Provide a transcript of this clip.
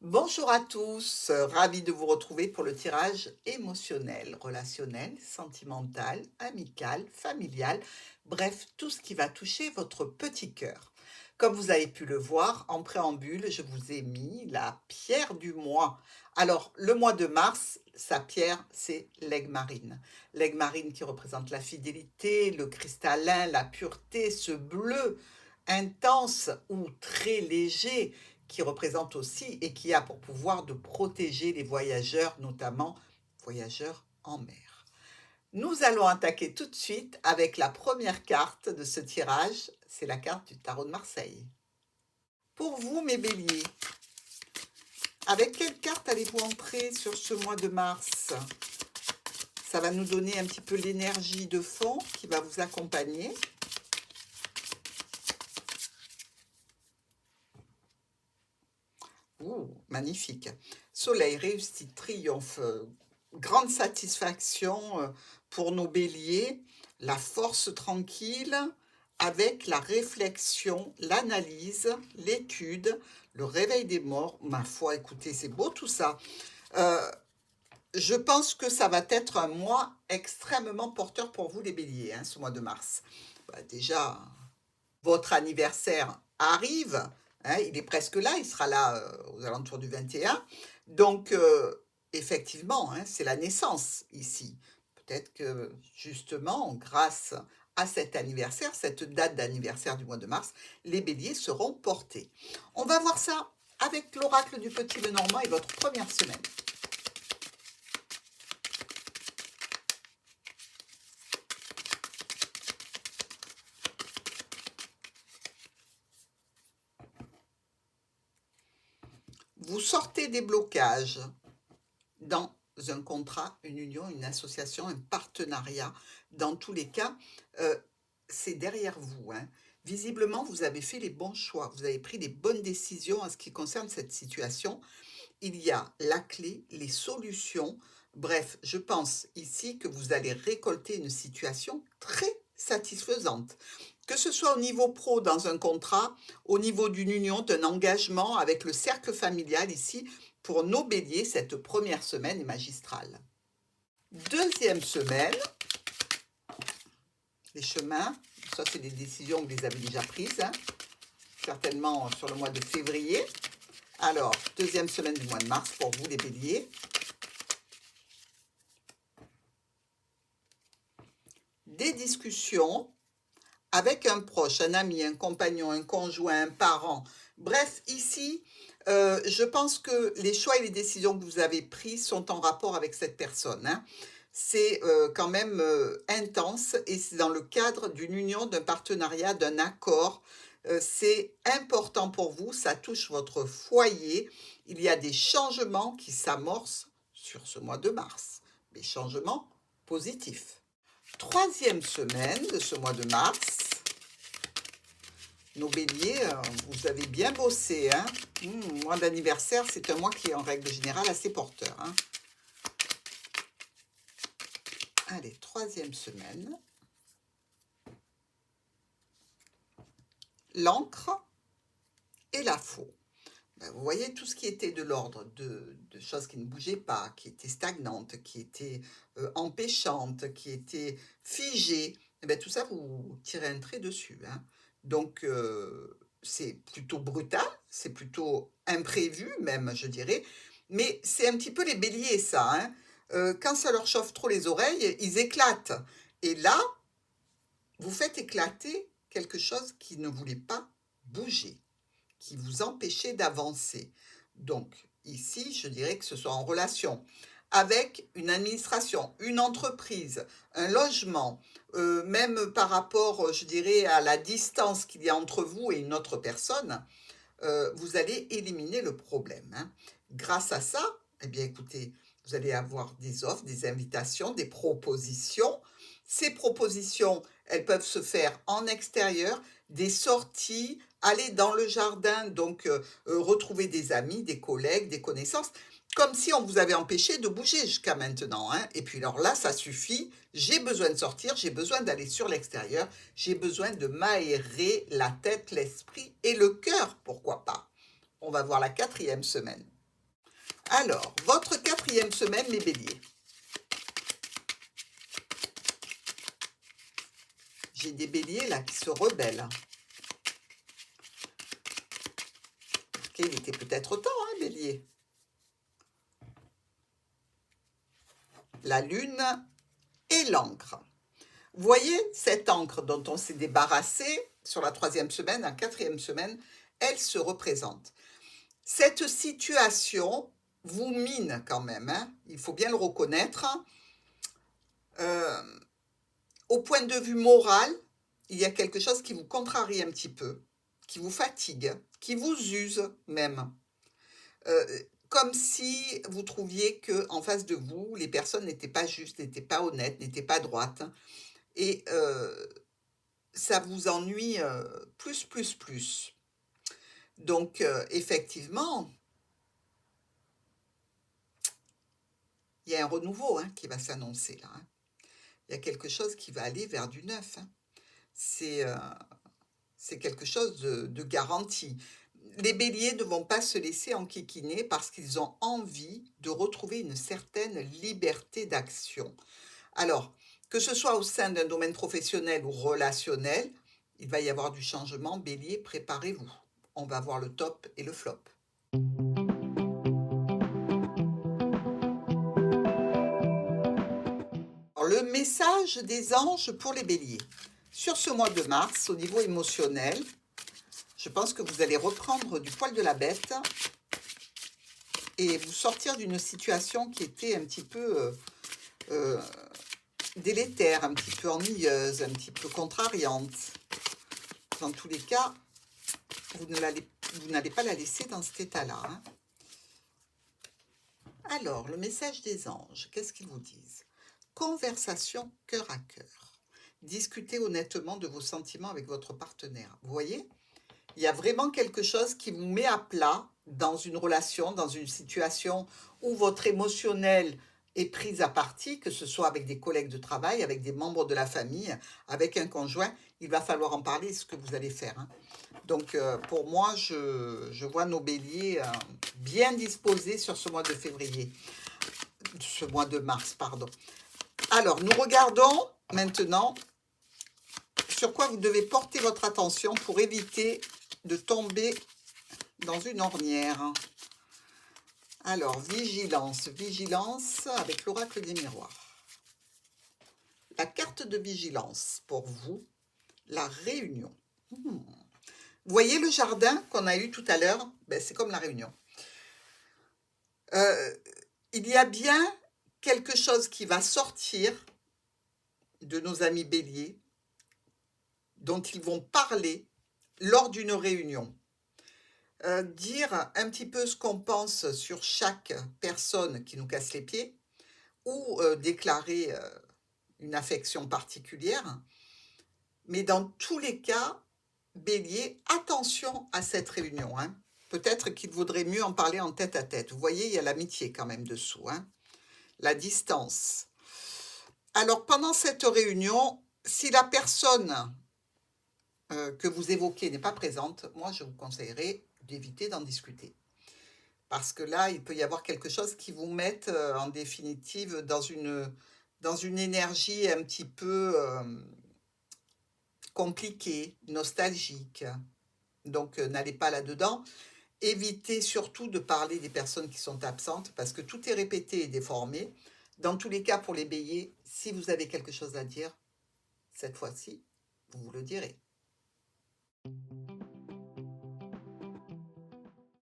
Bonjour à tous, ravi de vous retrouver pour le tirage émotionnel, relationnel, sentimental, amical, familial, bref, tout ce qui va toucher votre petit cœur. Comme vous avez pu le voir en préambule, je vous ai mis la pierre du mois. Alors, le mois de mars, sa pierre, c'est l'aigle marine. L'aigle marine qui représente la fidélité, le cristallin, la pureté, ce bleu intense ou très léger qui représente aussi et qui a pour pouvoir de protéger les voyageurs, notamment voyageurs en mer. Nous allons attaquer tout de suite avec la première carte de ce tirage, c'est la carte du tarot de Marseille. Pour vous, mes béliers, avec quelle carte allez-vous entrer sur ce mois de mars? Ça va nous donner un petit peu l'énergie de fond qui va vous accompagner. Ouh, magnifique. Soleil, réussite, triomphe, grande satisfaction pour nos béliers, la force tranquille avec la réflexion, l'analyse, l'étude, le réveil des morts. Ma foi, écoutez, c'est beau tout ça. Je pense que ça va être un mois extrêmement porteur pour vous les béliers, hein, ce mois de mars. Déjà, votre anniversaire arrive, hein, il est presque là, il sera là aux alentours du 21. Donc, effectivement, hein, c'est la naissance ici. Peut-être que justement, grâce à cet anniversaire, cette date d'anniversaire du mois de mars, les béliers seront portés. On va voir ça avec l'oracle du Petit Lenormand et votre première semaine. Vous sortez des blocages dans un contrat, une union, une association, un partenariat. Dans tous les cas, c'est derrière vous, hein. Visiblement, vous avez fait les bons choix, vous avez pris les bonnes décisions en ce qui concerne cette situation. Il y a la clé, les solutions. Bref, je pense ici que vous allez récolter une situation très satisfaisante. Que ce soit au niveau pro dans un contrat, au niveau d'une union, d'un engagement avec le cercle familial ici, pour nos béliers, cette première semaine est magistrale. Deuxième semaine, les chemins, ça c'est des décisions que vous les avez déjà prises, hein, certainement sur le mois de février. Alors, deuxième semaine du mois de mars pour vous les béliers. Des discussions avec un proche, un ami, un compagnon, un conjoint, un parent. Bref, ici, je pense que les choix et les décisions que vous avez prises sont en rapport avec cette personne, hein. C'est quand même intense et c'est dans le cadre d'une union, d'un partenariat, d'un accord. C'est important pour vous, ça touche votre foyer. Il y a des changements qui s'amorcent sur ce mois de mars, des changements positifs. Troisième semaine de ce mois de mars, nos béliers, vous avez bien bossé, hein. Mois d'anniversaire, c'est un mois qui est en règle générale assez porteur, hein. Allez, troisième semaine. L'encre et la faux. Vous voyez tout ce qui était de l'ordre de choses qui ne bougeaient pas, qui étaient stagnantes, qui étaient empêchantes, qui étaient figées. Tout ça, vous tirez un trait dessus, hein. Donc, c'est plutôt brutal, c'est plutôt imprévu même, je dirais. Mais c'est un petit peu les béliers, ça, hein. Quand ça leur chauffe trop les oreilles, ils éclatent. Et là, vous faites éclater quelque chose qui ne voulait pas bouger, qui vous empêchait d'avancer. Donc, ici, je dirais que ce soit en relation avec une administration, une entreprise, un logement, même par rapport, je dirais, à la distance qu'il y a entre vous et une autre personne, vous allez éliminer le problème, hein. Grâce à ça, eh bien, écoutez, vous allez avoir des offres, des invitations, des propositions. Ces propositions, elles peuvent se faire en extérieur, des sorties, aller dans le jardin, donc retrouver des amis, des collègues, des connaissances, comme si on vous avait empêché de bouger jusqu'à maintenant, hein. Et puis alors là, ça suffit, j'ai besoin de sortir, j'ai besoin d'aller sur l'extérieur, j'ai besoin de m'aérer la tête, l'esprit et le cœur, pourquoi pas. On va voir la quatrième semaine. Alors, votre 4e semaine, les béliers. J'ai des béliers là qui se rebellent. Ok, il était peut-être temps, hein, bélier. La lune et l'encre. Vous voyez, cette encre dont on s'est débarrassé sur la 3e semaine, la 4e semaine, elle se représente. Cette situation vous mine quand même, hein, il faut bien le reconnaître. Au point de vue moral, il y a quelque chose qui vous contrarie un petit peu, qui vous fatigue, qui vous use même. Comme si vous trouviez qu'en face de vous, les personnes n'étaient pas justes, n'étaient pas honnêtes, n'étaient pas droites. Et ça vous ennuie plus. Donc, effectivement, il y a un renouveau, hein, qui va s'annoncer là, hein. Il y a quelque chose qui va aller vers du neuf, hein. C'est quelque chose de garanti. Les béliers ne vont pas se laisser enquiquiner parce qu'ils ont envie de retrouver une certaine liberté d'action. Alors, que ce soit au sein d'un domaine professionnel ou relationnel, il va y avoir du changement. Bélier, préparez-vous. On va voir le top et le flop. Alors, le message des anges pour les béliers. Sur ce mois de mars, au niveau émotionnel, je pense que vous allez reprendre du poil de la bête et vous sortir d'une situation qui était un petit peu délétère, un petit peu ennuyeuse, un petit peu contrariante. Dans tous les cas, vous n'allez pas la laisser dans cet état-là, hein. Alors, le message des anges, qu'est-ce qu'ils vous disent? Conversation cœur à cœur. Discutez honnêtement de vos sentiments avec votre partenaire. Vous voyez? Il y a vraiment quelque chose qui vous met à plat dans une relation, dans une situation où votre émotionnel est pris à partie, que ce soit avec des collègues de travail, avec des membres de la famille, avec un conjoint. Il va falloir en parler, ce que vous allez faire, hein. Donc, pour moi, je vois nos béliers bien disposés sur ce mois de février, ce mois de mars, pardon. Alors, nous regardons maintenant sur quoi vous devez porter votre attention pour éviter de tomber dans une ornière. Alors, vigilance avec l'oracle des miroirs. La carte de vigilance pour vous, la réunion. Vous voyez le jardin qu'on a eu tout à l'heure? Ben, c'est comme la réunion. Il y a bien quelque chose qui va sortir de nos amis béliers, dont ils vont parler lors d'une réunion. Dire un petit peu ce qu'on pense sur chaque personne qui nous casse les pieds, ou déclarer une affection particulière. Mais dans tous les cas, bélier, attention à cette réunion, hein. Peut-être qu'il vaudrait mieux en parler en tête à tête. Vous voyez, il y a l'amitié quand même dessous, hein. La distance. Alors, pendant cette réunion, si la personne que vous évoquez n'est pas présente, moi, je vous conseillerais d'éviter d'en discuter. Parce que là, il peut y avoir quelque chose qui vous mette en définitive dans une énergie un petit peu compliquée, nostalgique. Donc, n'allez pas là-dedans. Évitez surtout de parler des personnes qui sont absentes parce que tout est répété et déformé. Dans tous les cas, pour les béliers, si vous avez quelque chose à dire, cette fois-ci, vous le direz.